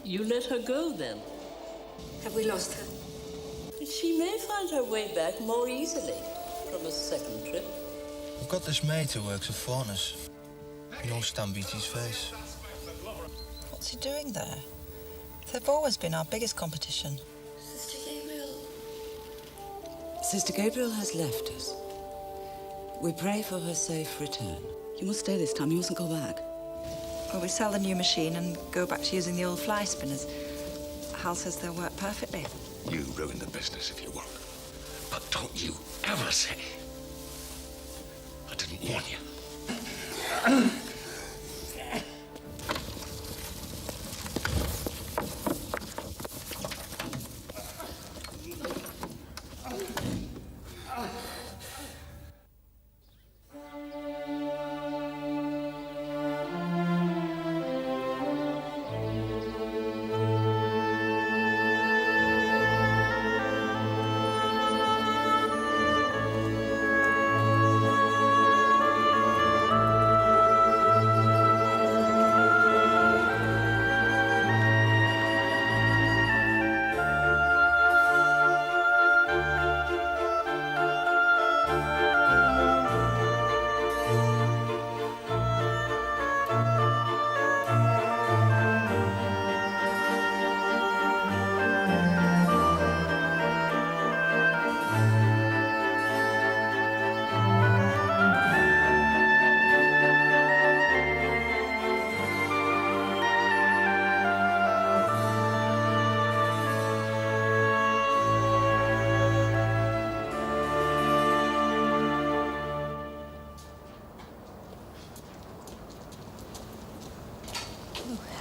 You let her go, then? Have we lost her? She may find her way back more easily from a second trip. I've got this mate who works at Faunus. You know Stan Beatty's face. What's he doing there? They've always been our biggest competition. Sister Gabriel. Sister Gabriel has left us. We pray for her safe return. You must stay this time. You mustn't go back. Well, we sell the new machine and go back to using the old fly spinners. Hal says they'll work perfectly. You ruin the business if you want. But don't you ever say I didn't warn you.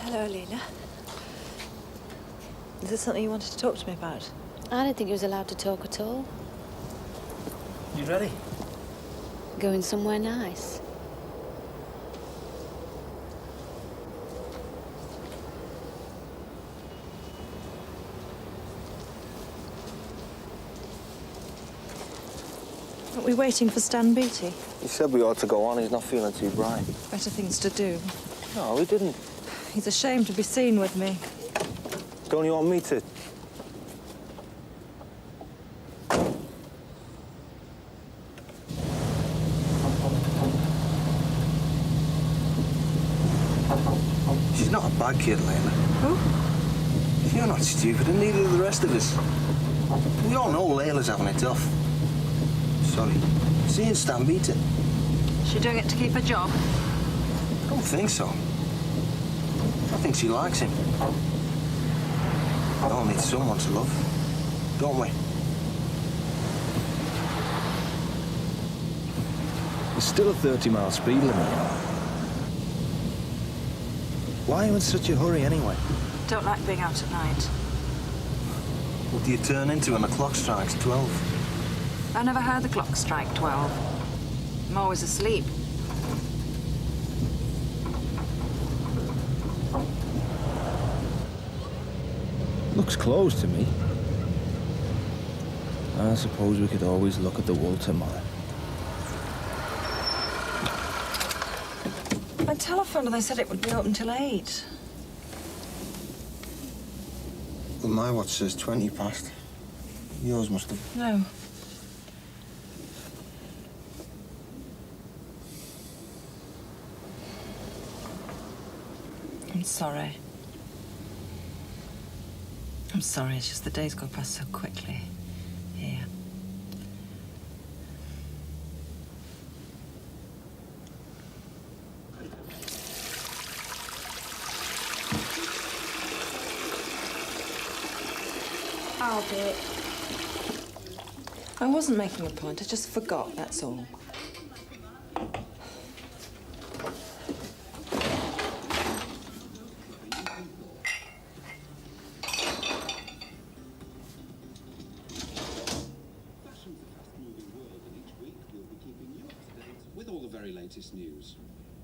Hello, Alina. Is there something you wanted to talk to me about? I didn't think he was allowed to talk at all. You ready? Going somewhere nice. Aren't we waiting for Stan Beatty? He said we ought to go on. He's not feeling too bright. Better things to do. No, he didn't. He's ashamed to be seen with me. Don't you want me to? She's not a bad kid, Lena. Who? You're not stupid, and neither are the rest of us. We all know Layla's having it tough. Sorry. Seeing Stan Beatty. Is she doing it to keep her job? I don't think so. I think she likes him. We all need someone to love, don't we? There's still a 30-mile speed limit. Why are you in such a hurry anyway? Don't like being out at night. What do you turn into when the clock strikes 12? I never heard the clock strike 12. I'm always asleep. Looks closed to me. I suppose we could always look at the wall tomorrow. I telephoned and they said it would be open till 8. Well, my watch says 20 past. Yours must have... No. I'm sorry. I'm sorry, it's just the days go past so quickly. Here. I'll do it. I wasn't making a point, I just forgot, that's all. Latest news.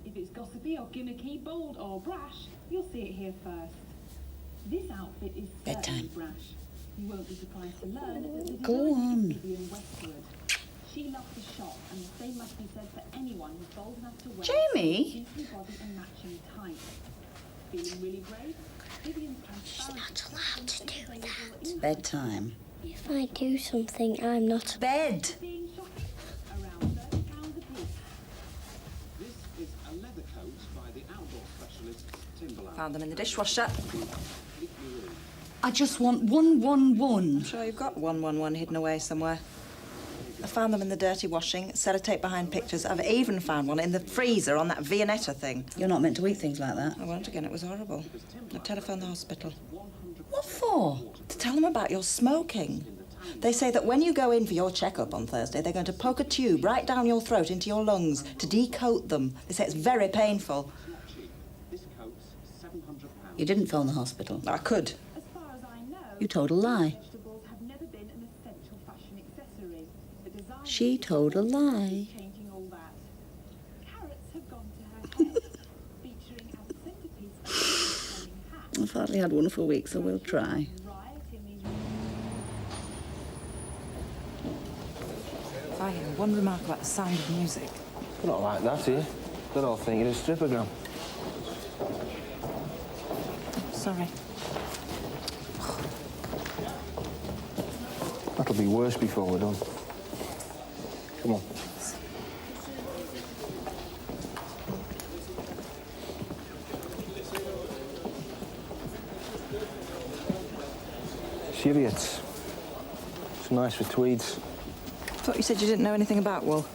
If it's gossipy or gimmicky, bold or brash, you'll see it here first. This outfit is certainly brash. You won't be surprised to learn that the designer is Vivienne Westwood. She loves the shop, and the same must be said for anyone who's bold enough to wear Jamie? a body and matching tights. Feeling really brave? Vivienne's She's not allowed to do that. It's bedtime. If I do something, I'm not... Bed! Being shopping around £30 a piece. This is a leather coat by the outdoor specialist Timberland. Found them in the dishwasher. I just want 111. I'm sure you've got 111 hidden away somewhere. I found them in the dirty washing, sellotape behind pictures. I've even found one in the freezer on that Viennetta thing. You're not meant to eat things like that. I won't again, it was horrible. I telephoned the hospital. What for? To tell them about your smoking. They say that when you go in for your checkup on Thursday, they're going to poke a tube right down your throat into your lungs to decoat them. They say it's very painful. This coat's £700. You didn't phone the hospital. I could. As far as I know, You told a lie. vegetables have never been an essential fashion accessory. The design She told a lie. changing all that. Carrots have gone to her head, featuring as a centerpiece a selling hat. I've hardly had one for a week, so we'll try. Riot in these If I hear one remark about the sound of music. They're not like that here. They're all thinking it's strippogram. Sorry. That'll be worse before we're done. Come on. Chariots. It's nice for tweeds. I thought you said you didn't know anything about wool.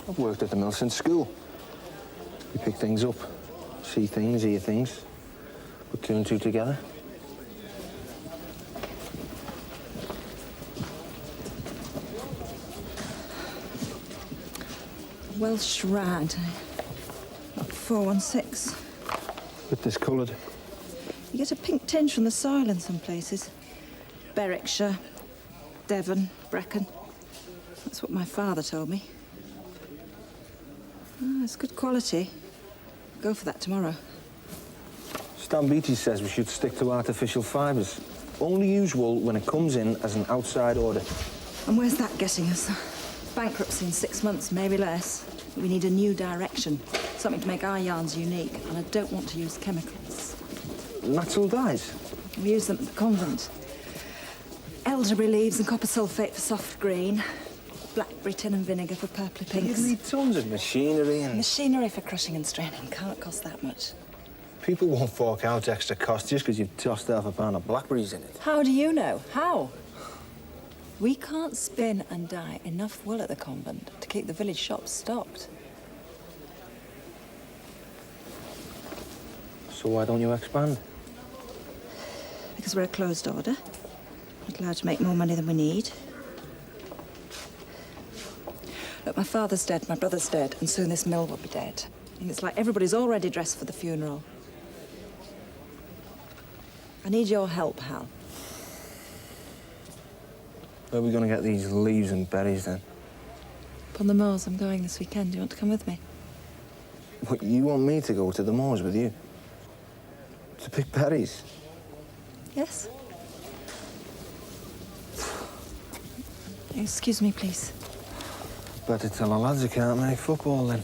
I've worked at the mill since school. You pick things up, see things, hear things, put two and two together. Welsh rad. 416. Bit discoloured. You get a pink tinge from the soil in some places. Berwickshire, Devon, Brecon. That's what my father told me. Oh, it's good quality. Go for that tomorrow. Stan Beattie says we should stick to artificial fibres. Only use wool when it comes in as an outside order. And where's that getting us? Bankruptcy in 6 months, maybe less. We need a new direction. Something to make our yarns unique. And I don't want to use chemicals. Natural dyes. We use them at the convent. Elderberry leaves and copper sulphate for soft green. Blackberry tin and vinegar for purply pinks. You need tons of machinery and... Machinery for crushing and straining can't cost that much. People won't fork out extra cost just because you've tossed half a pound of blackberries in it. How do you know? How? We can't spin and dye enough wool at the convent to keep the village shops stocked. So why don't you expand? Because we're a closed order. Not allowed to make more money than we need. Look, my father's dead, my brother's dead, and soon this mill will be dead. And it's like everybody's already dressed for the funeral. I need your help, Hal. Where are we going to get these leaves and berries, then? Upon the moors, I'm going this weekend. Do you want to come with me? What, you want me to go to the moors with you? To pick berries? Yes? Excuse me, please. Better tell the lads I can't make football, then.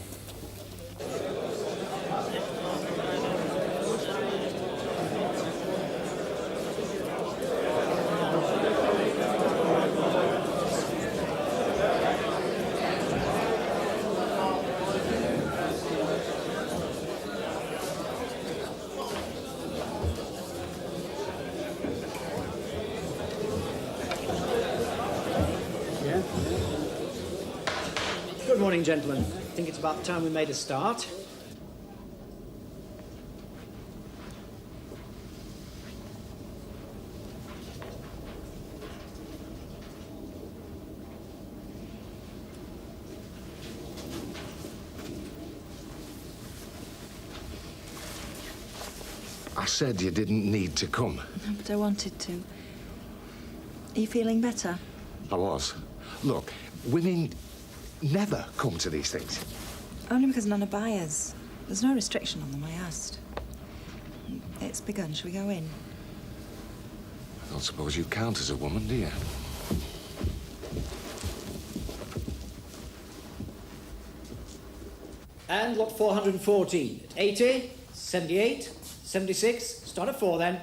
Good morning, gentlemen. I think it's about time we made a start. I said you didn't need to come. No, but I wanted to. Are you feeling better? I was. Look, women never come to these things. Only because none are buyers. There's no restriction on them, I asked. It's begun. Shall we go in? I don't suppose you count as a woman, do you? And lot 414 at 80, 78, 76, Start at 4 then.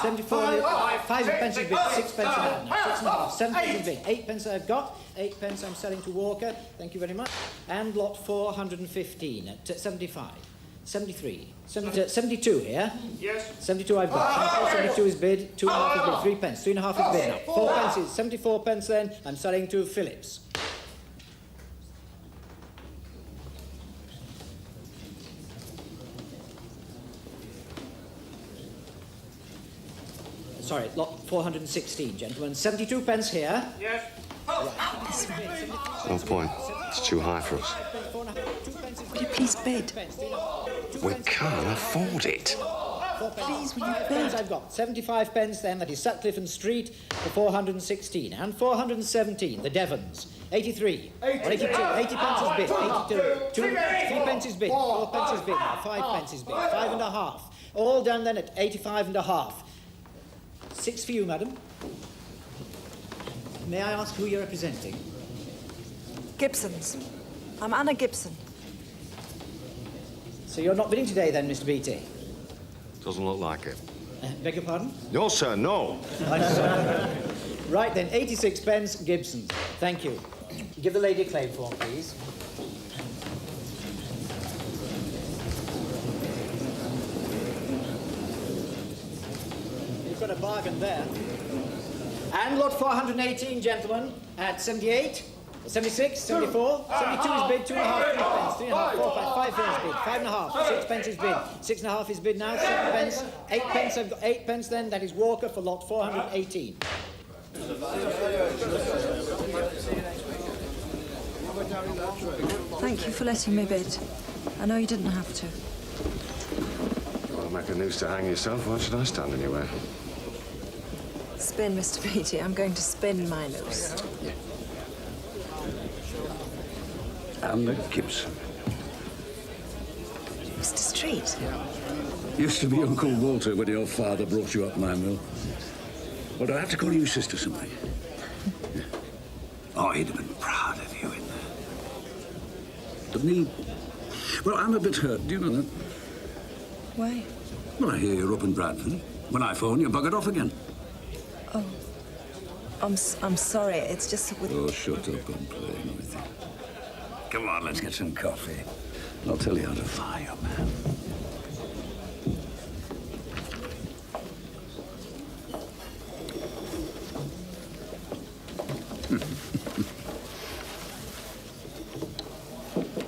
74. 5 pence is bid. 6 pence a hand. 6.5. 7 pence is bid. 8 pence I've got. 8 pence I'm selling to Walker. Thank you very much. And lot 415 at 75. 73. 72 here. Yes. 72 I've got. 72 is bid. 2.5 is bid. 3 pence. 3.5 is bid now. 4 pence is 74 pence then. I'm selling to Phillips. Sorry, lot 416, gentlemen. 72 pence here. Yes. No point. It's too high for us. Will you please bid? We can't afford it. Please, will you bid? I've got 75 pence then, that is Sutcliffe and Street, for 416. And 417, the Devons. 83. 82. 80 pence is bid. 82. 3 pence is bid. 4 pence is bid. 5 pence is bid. 5.5. All done then at 85.5. 6 for you, madam. May I ask who you're representing? Gibson's. I'm Anna Gibson. So you're not bidding today then, Mr. Beattie? Doesn't look like it. Beg your pardon? No, sir, no. I'm sorry. Right then, 86 pence, Gibson's. Thank you. Give the lady a claim form, please. You've got a bargain there. And lot 418, gentlemen, at 78, 76, 74, 72 is bid, 2.5, 3 pence, 3.5, 4, 5 pence bid, 5.5, 6 pence is bid, 6.5 is bid now, 7 pence, 8 pence, I've got 8 pence then, that is Walker for lot 418. Thank you for letting me bid. I know you didn't have to. You want to make a noose to hang yourself? Why should I stand anywhere? Spin, Mr. Beattie. I'm going to spin my noose. Anna Gibson. Mr. Street. Used to be Uncle Walter when your father brought you up my mill. Well, do I have to call you sister something? Yeah. Oh, he'd have been proud of you in there. Didn't he? Well, I'm a bit hurt. Do you know that? Why? Well, I hear you're up in Bradford. When I phone, you buggered off again. Oh. I'm sorry. It's just that with... Oh, shut up. I'm playing with you. Come on, let's get some coffee. I'll tell you how to fire, man.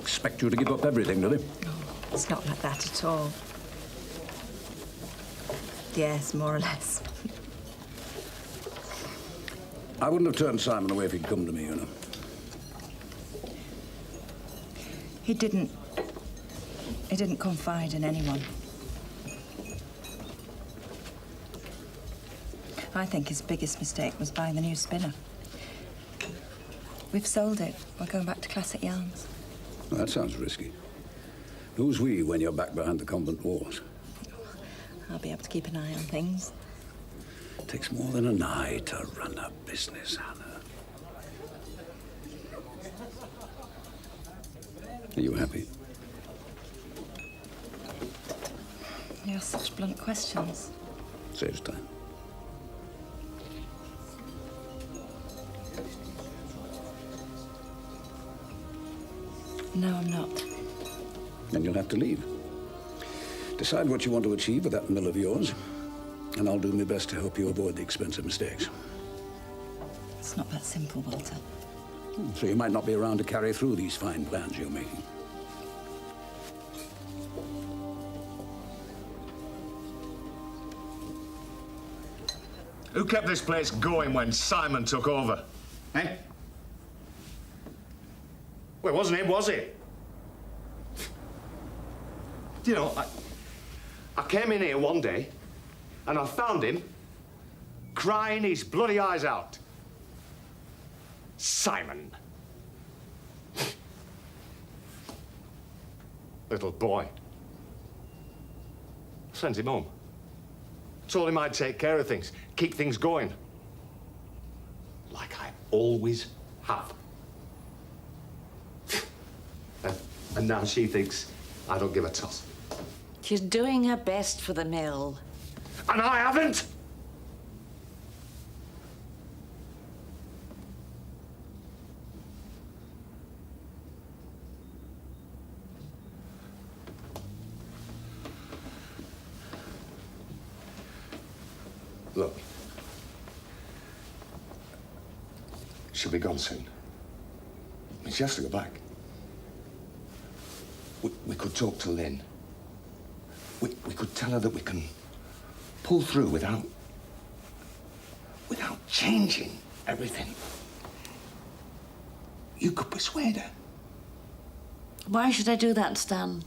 Expect you to give up everything, do they? Oh, it's not like that at all. Yes, more or less. I wouldn't have turned Simon away if he'd come to me, you know. He didn't confide in anyone. I think his biggest mistake was buying the new spinner. We've sold it. We're going back to classic yarns. Well, that sounds risky. Who's we when you're back behind the convent walls? I'll be able to keep an eye on things. It takes more than an eye to run a business, Hannah. Are you happy? You ask such blunt questions. Saves time. No, I'm not. Then you'll have to leave. Decide what you want to achieve with that mill of yours, and I'll do my best to help you avoid the expensive mistakes. It's not that simple, Walter. So you might not be around to carry through these fine plans you're making. Who kept this place going when Simon took over? Eh? Well, it wasn't him, was it? You know, I came in here one day and I found him crying his bloody eyes out. Simon. Little boy. Sent him home. Told him I'd take care of things, keep things going. Like I always have. And now she thinks I don't give a toss. She's doing her best for the mill. And I haven't. Look. She'll be gone soon. I mean, she has to go back. We could talk to Lynn. We could tell her that we can pull through without changing everything. You could persuade her. Why should I do that, Stan?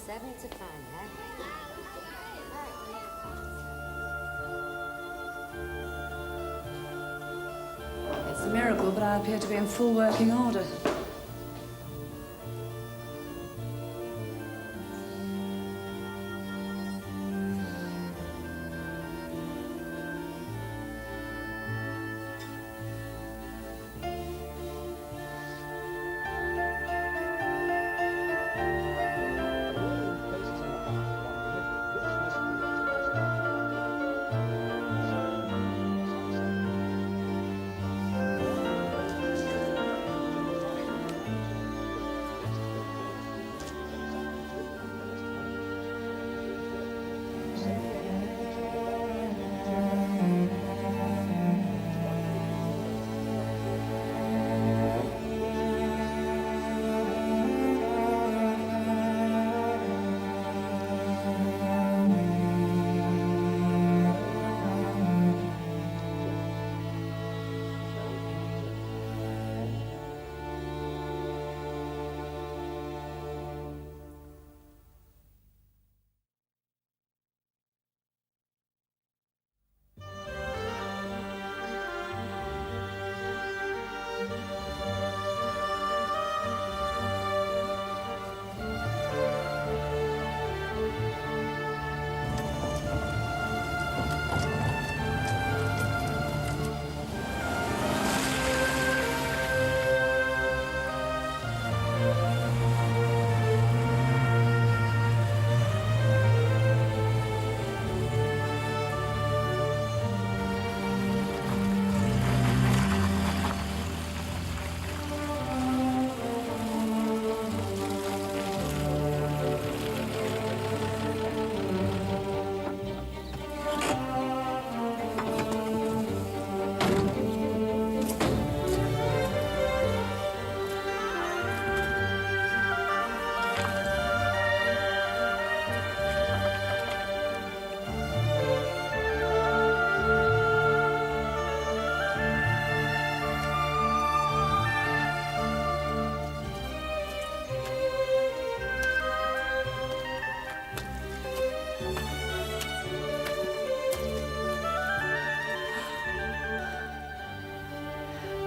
Seven to find, huh? It's a miracle, but I appear to be in full working order.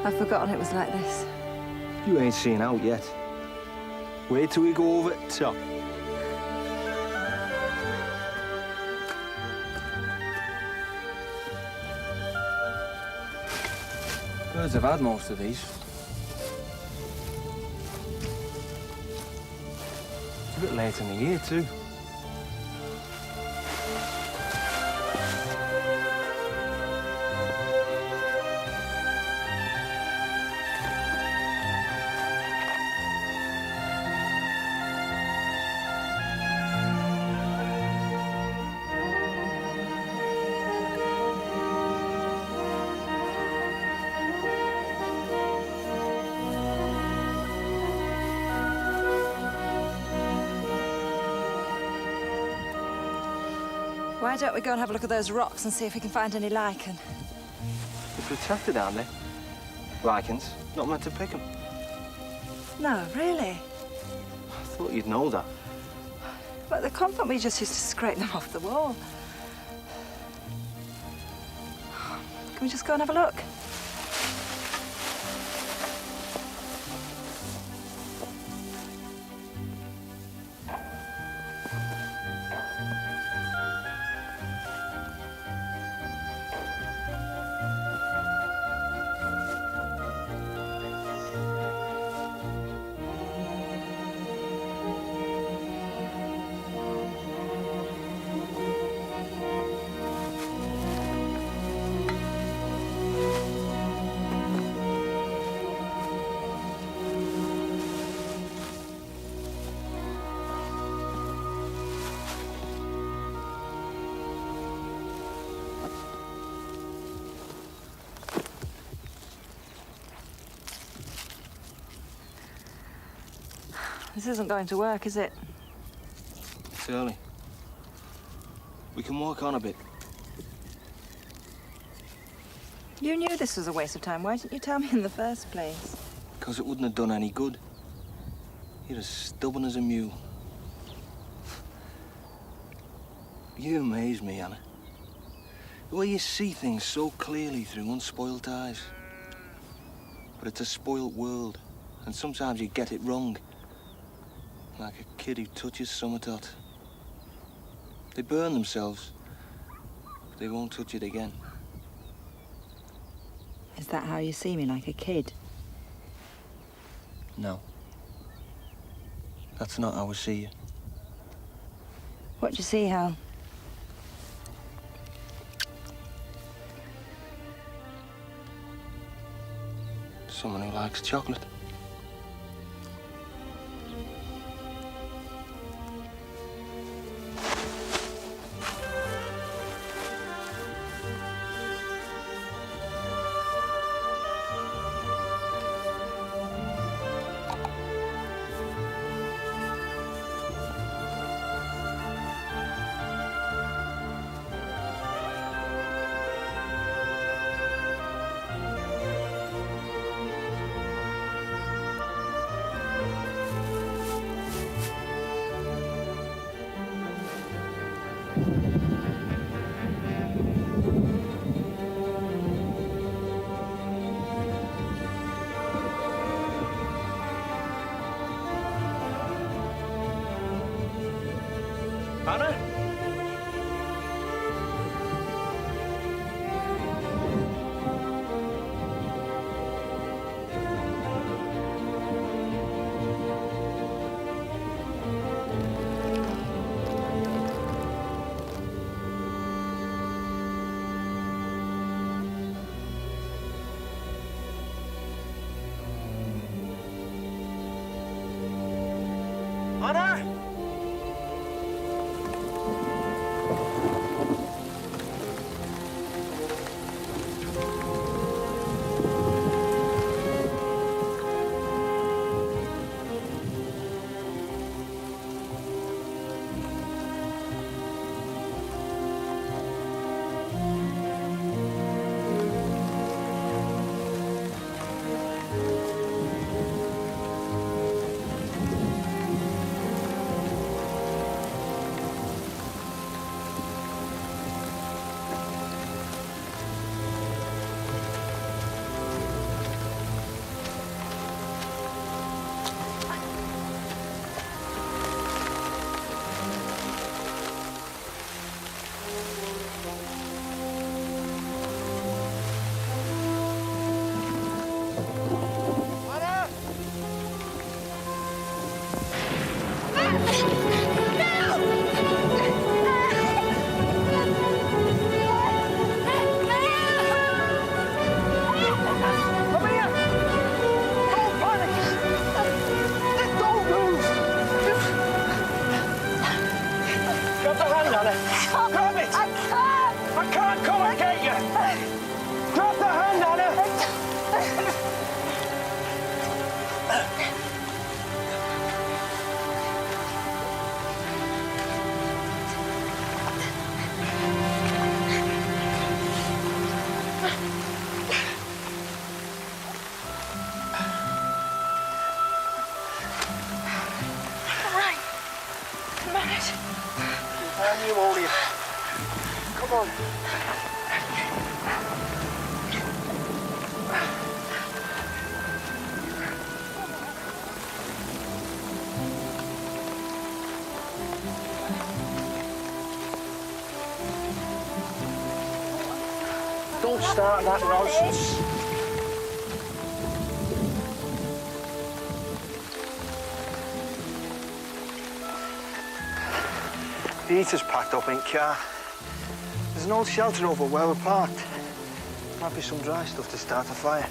I've forgotten it was like this. You ain't seen out yet. Wait till we go over the top. Birds have had most of these. It's a bit late in the year, too. Why don't we go and have a look at those rocks and see if we can find any lichen? They're protected, aren't they? Lichens. Not meant to pick them. No, really? I thought you'd know that. But the comfort we just used to scrape them off the wall. Can we just go and have a look? This isn't going to work, is it? It's early. We can walk on a bit. You knew this was a waste of time. Why didn't you tell me in the first place? Because it wouldn't have done any good. You're as stubborn as a mule. You amaze me, Anna. The way you see things so clearly through unspoilt eyes. But it's a spoilt world, and sometimes you get it wrong. Like a kid who touches summertot. They burn themselves, but they won't touch it again. Is that how you see me, like a kid? No. That's not how I see you. What do you see, Hal? Someone who likes chocolate. Anna? Anna? Come on. Don't start that nonsense. The heater's packed up in car. There's an old shelter over where we're parked. Might be some dry stuff to start a fire.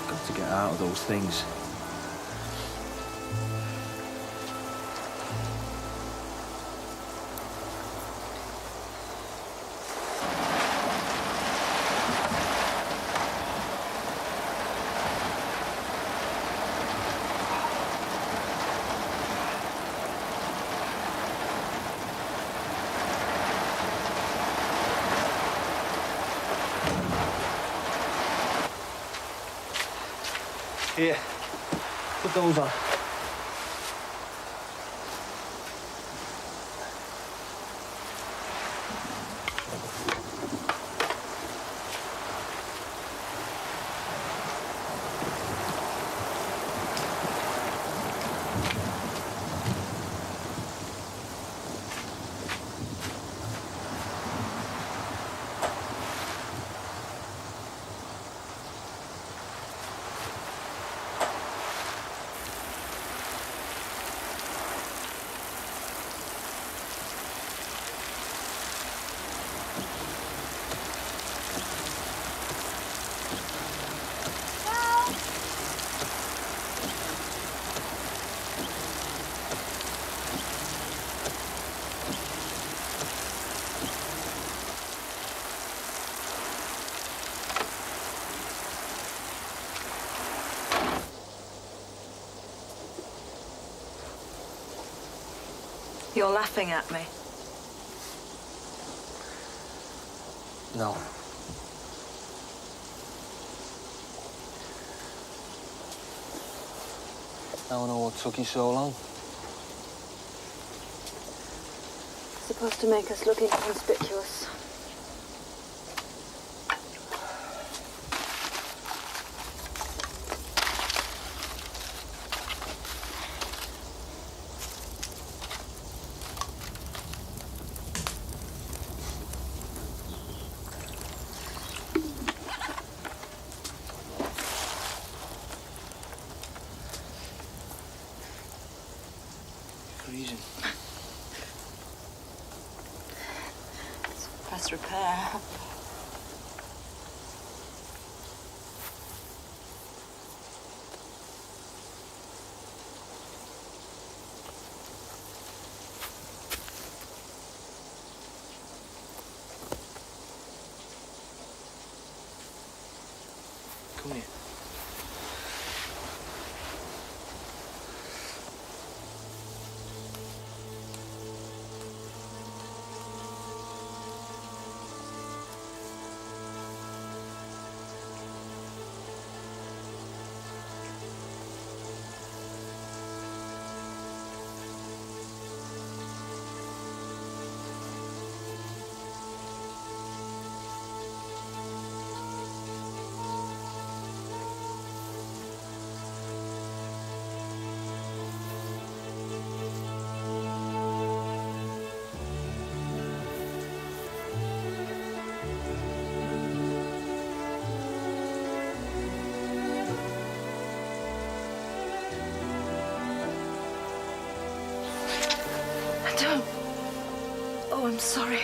Got to get out of those things. Here, put those on. You're laughing at me. No. Now I know what took you so long. Supposed to make us look inconspicuous. Freezing. Press repair. Come here. Don't. Oh, I'm sorry.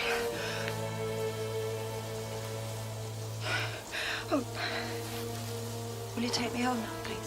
Oh. Will you take me home now, please?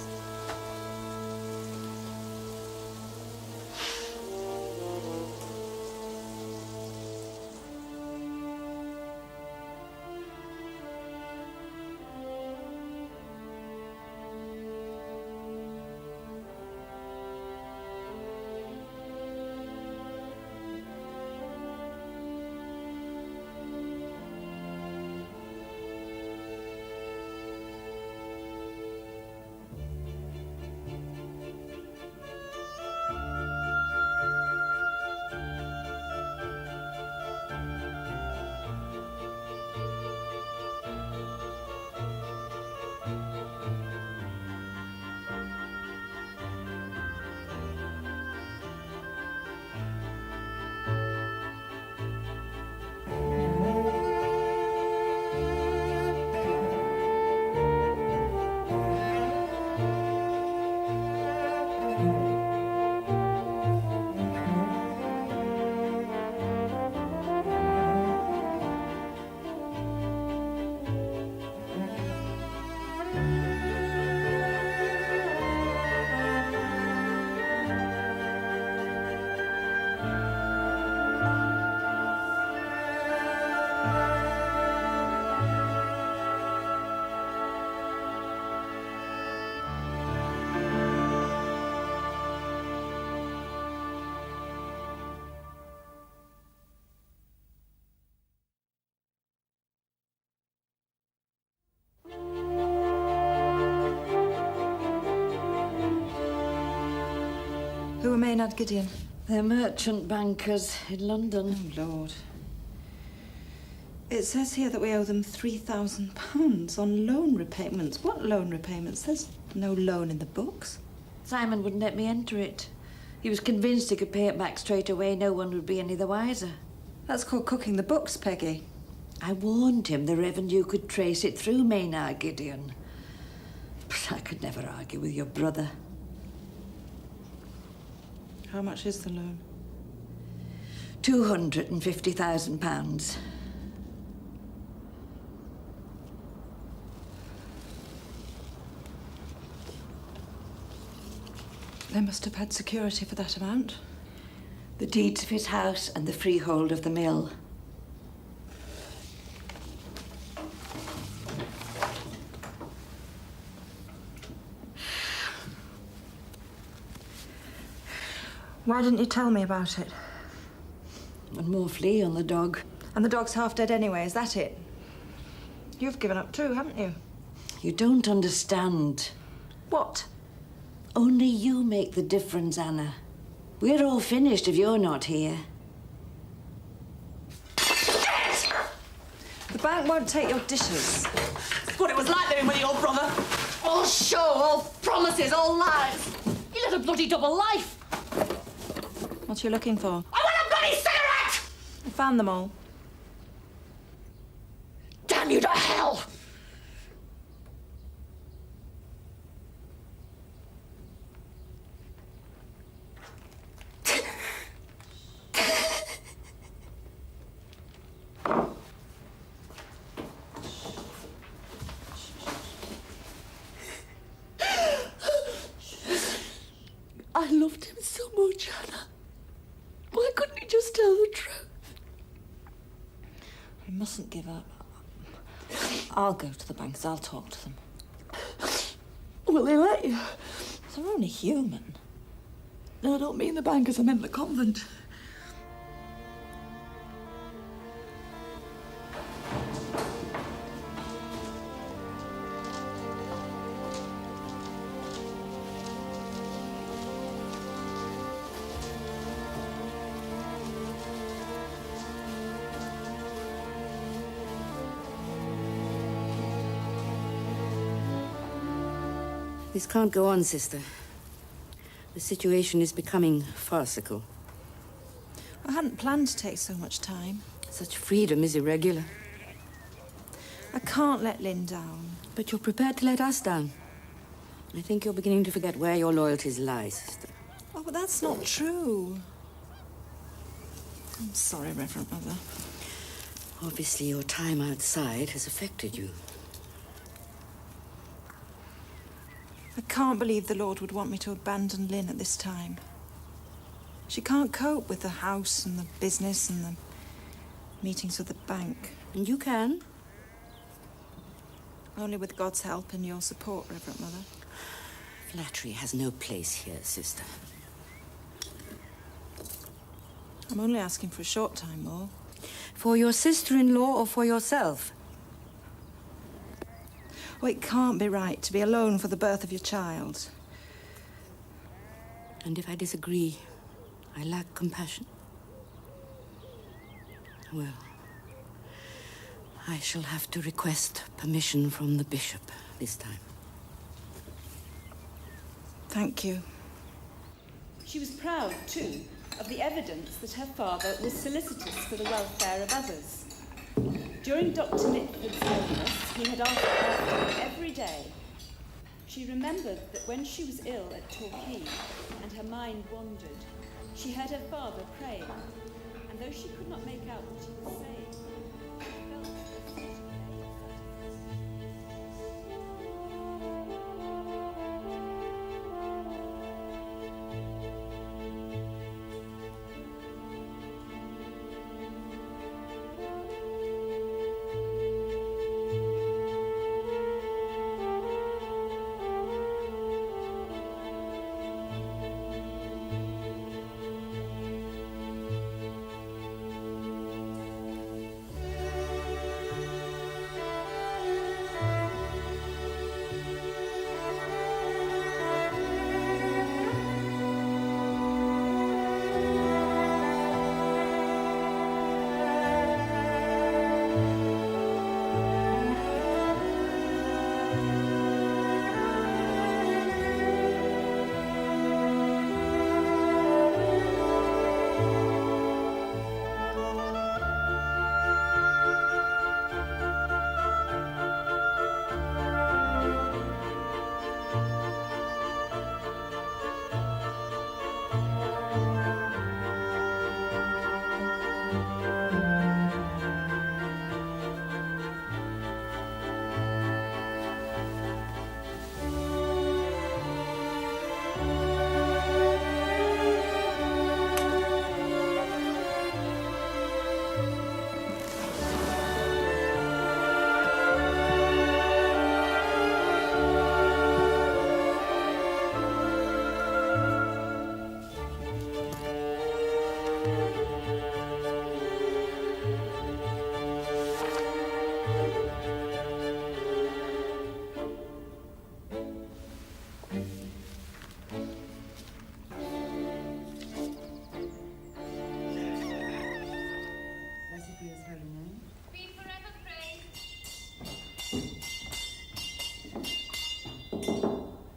Who are Maynard Gideon? They're merchant bankers in London. Oh, Lord. It says here that we owe them £3,000 on loan repayments. What loan repayments? There's no loan in the books. Simon wouldn't let me enter it. He was convinced he could pay it back straight away. No one would be any the wiser. That's called cooking the books, Peggy. I warned him the revenue could trace it through Maynard Gideon. But I could never argue with your brother. How much is the loan? £250,000. They must have had security for that amount. The deeds of his house and the freehold of the mill. Why didn't you tell me about it? One more flea on the dog. And the dog's half dead anyway, is that it? You've given up too, haven't you? You don't understand. What? Only you make the difference, Anna. We're all finished if you're not here. The bank won't take your dishes. That's what it was like living with your brother. All show, all promises, all lies. You led a bloody double life. What are you looking for? I want a bloody cigarette! I found them all. Damn you to hell! I loved him so much, Anna. Why couldn't he just tell the truth? We mustn't give up. I'll go to the banks. I'll talk to them. Will they let you? They're only human. No, I don't mean the bankers. I meant the convent. This can't go on, sister. The situation is becoming farcical. I hadn't planned to take so much time. Such freedom is irregular. I can't let Lynn down. But you're prepared to let us down. I think you're beginning to forget where your loyalties lie, sister. Oh, but that's not true. I'm sorry, Reverend Mother. Obviously, your time outside has affected you. I can't believe the Lord would want me to abandon Lynn at this time. She can't cope with the house and the business and the meetings with the bank. And you can? Only with God's help and your support, Reverend Mother. Flattery has no place here, sister. I'm only asking for a short time more. For your sister-in-law or for yourself? Oh, it can't be right to be alone for the birth of your child. And if I disagree, I lack compassion. Well, I shall have to request permission from the bishop this time. Thank you. She was proud, too, of the evidence that her father was solicitous for the welfare of others. During Dr. Mitford's illness, he had asked after her every day. She remembered that when she was ill at Torquay and her mind wandered, she heard her father praying, and though she could not make out what he was saying, she felt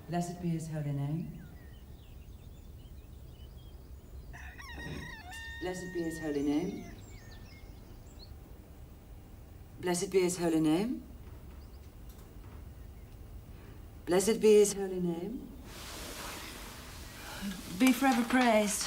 Blessed be his holy name. Blessed be his holy name. Blessed be his holy name. Blessed be his holy name. Be forever praised.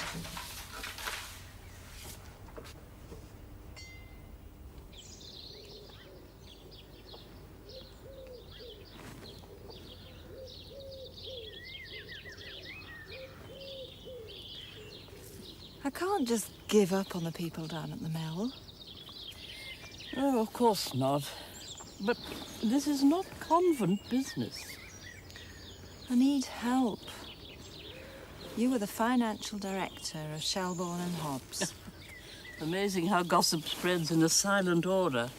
I can't just give up on the people down at the mill. Oh, of course not. But this is not convent business. I need help. You were the financial director of Shelbourne and Hobbs. Amazing how gossip spreads in a silent order.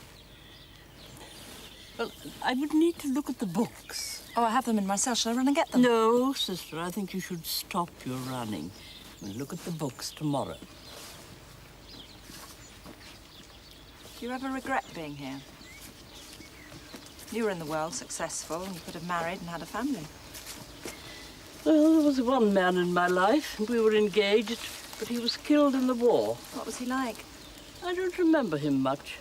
Well, I would need to look at the books. Oh, I have them in my cell. Shall I run and get them? No, sister, I think you should stop your running and look at the books tomorrow. Do you ever regret being here? You were in the world, successful, and you could have married and had a family. Well, there was one man in my life, and we were engaged, but he was killed in the war. What was he like? I don't remember him much.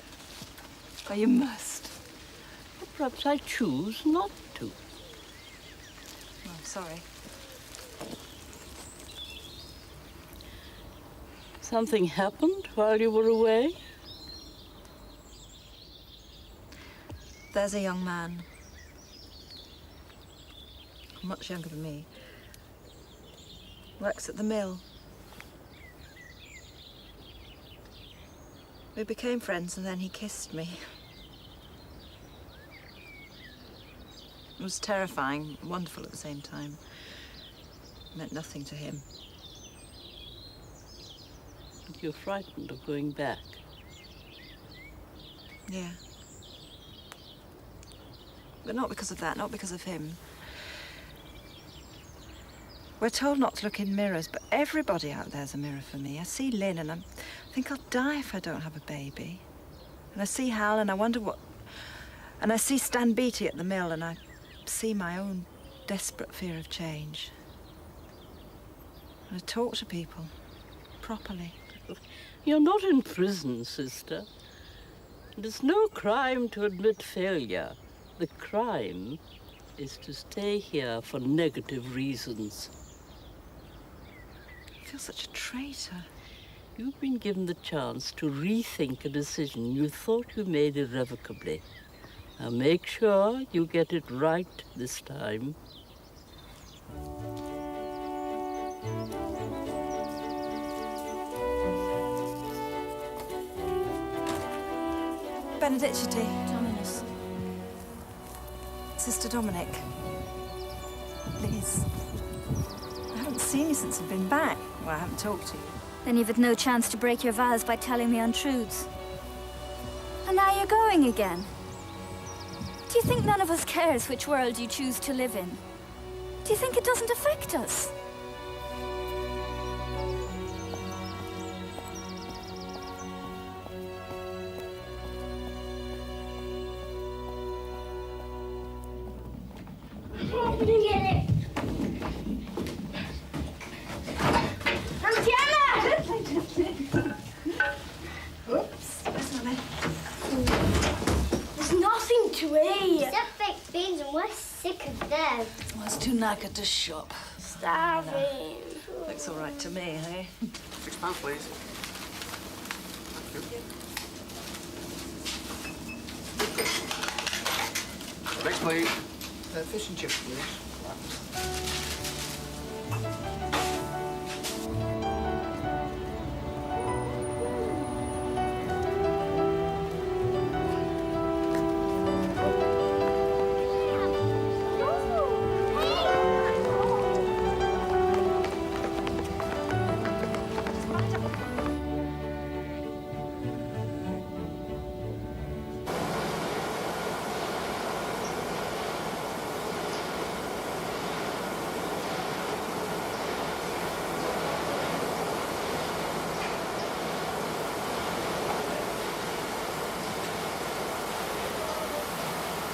Oh, you must. But perhaps I choose not to. Oh, I'm sorry. Something happened while you were away? There's a young man, much younger than me, works at the mill. We became friends and then he kissed me. It was terrifying, wonderful at the same time. It meant nothing to him. And you're frightened of going back? Yeah. But not because of that, not because of him. We're told not to look in mirrors, but everybody out there's a mirror for me. I see Lynn and I think I'll die if I don't have a baby. And I see Hal and I wonder what... And I see Stan Beatty at the mill and I see my own desperate fear of change. And I talk to people, properly. You're not in prison, sister. And it's no crime to admit failure. The crime is to stay here for negative reasons. I feel such a traitor. You've been given the chance to rethink a decision you thought you made irrevocably. Now make sure you get it right this time. Benedicite. Dominus. Sister Dominic. Liz. I haven't seen you since I've been back. Well, I haven't talked to you. Then you've had no chance to break your vows by telling me untruths. And now you're going again. Do you think none of us cares which world you choose to live in? Do you think it doesn't affect us? I'm gonna get it. Oops. Where's Mummy? There's nothing to eat. Except baked beans, and we're sick of them. Well, it's too knackered to shop. Starving. Looks all right to me, eh? £6, please. Next, please. Fish and chips, please.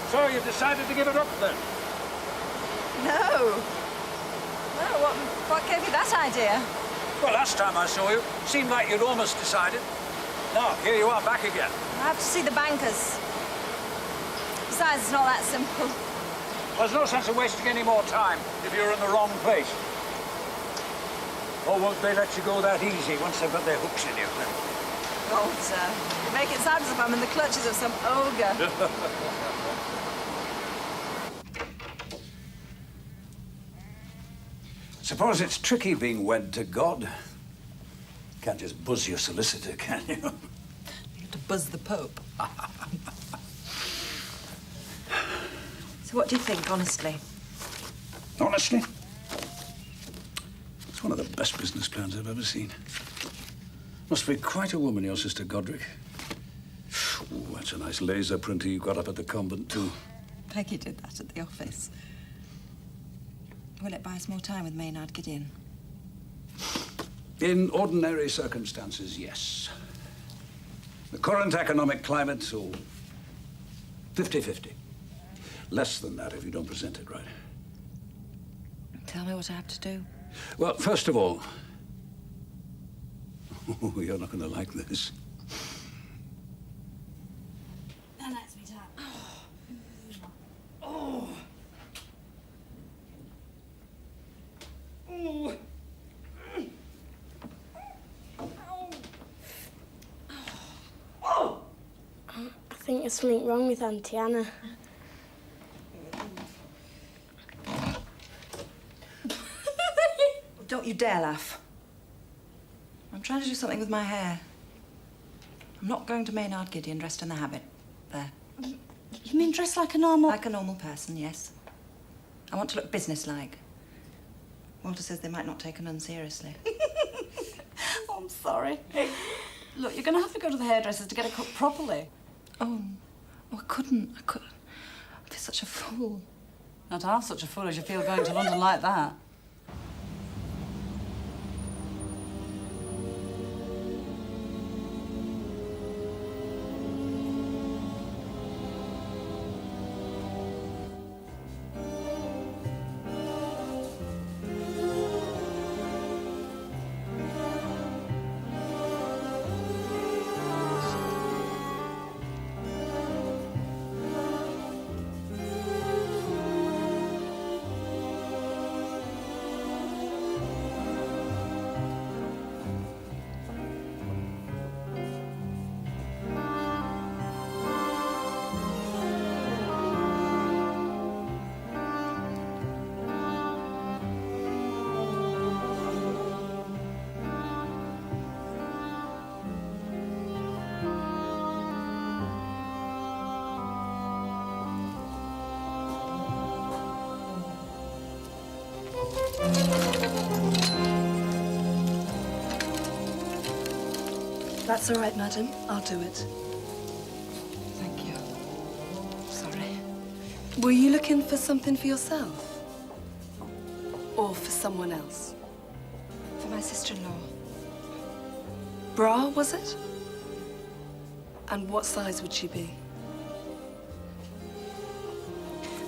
So you've decided to give it up then? No, Oh! Well, what gave you that idea? Well, last time I saw you, seemed like you'd almost decided. Now, here you are back again. I have to see the bankers. Besides, it's not that simple. There's no sense of wasting any more time if you're in the wrong place. Or won't they let you go that easy once they've got their hooks in you? Oh, sir. You make it sound as if I'm in the clutches of some ogre. Suppose it's tricky being wed to God. Can't just buzz your solicitor, can you? You have to buzz the Pope. So what do you think, honestly? Honestly? It's one of the best business plans I've ever seen. Must be quite a woman, your sister Godric. Ooh, that's a nice laser printer you got up at the convent, too. Peggy did that at the office. Will it buy us more time with Maynard Gideon? In ordinary circumstances, yes. The current economic climate, so 50-50. Less than that if you don't present it right. Tell me what I have to do. Well, first of all... Oh, you're not going to like this. That lets me down. Oh. Oh. Oh. I think there's something wrong with Auntie Anna. Don't you dare laugh. I'm trying to do something with my hair. I'm not going to Maynard Gideon dressed in the habit. There. You mean dressed like a normal... Like a normal person, yes. I want to look businesslike. Walter says they might not take a nun seriously. Oh, I'm sorry. Look, you're going to have to go to the hairdressers to get it cut properly. Oh, I couldn't. I'd be such a fool. Not half such a fool as you feel going to London like that. That's all right, madam. I'll do it. Thank you. Sorry. Were you looking for something for yourself? Or for someone else? For my sister-in-law. Bra, was it? And what size would she be?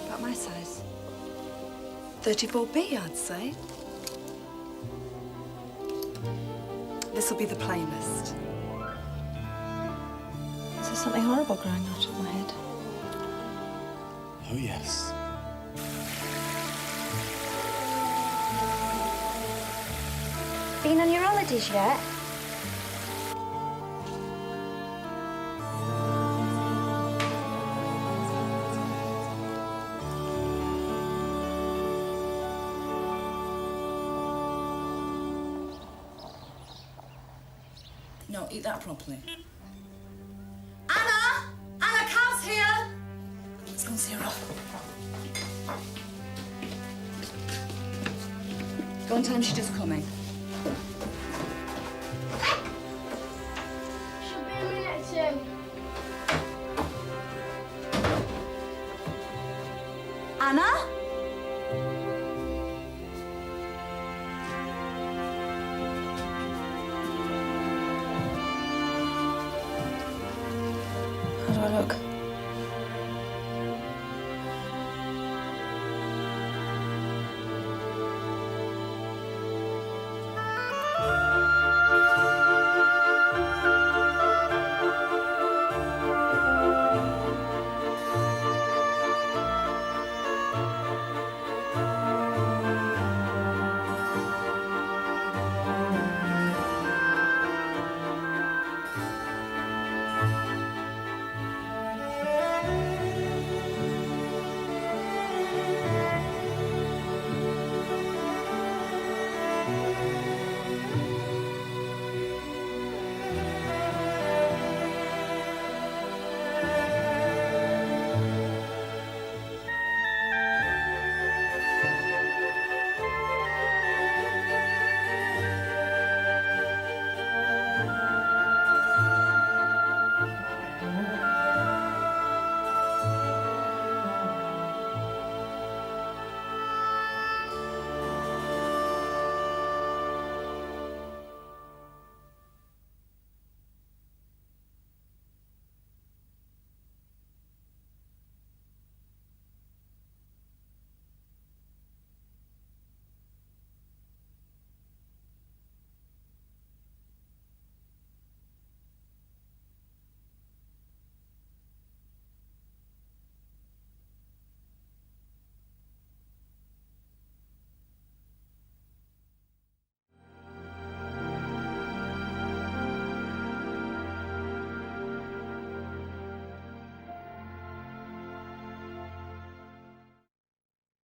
About my size. 34B, I'd say. This'll be the plainest. Is there something horrible growing out of my head? Oh, yes. Been on your holidays yet? No, eat that properly. Anna! Anna, Cal's here! Let's go and see her off. Go and tell him she's just coming. She'll be a minute soon. Anna? How do I look?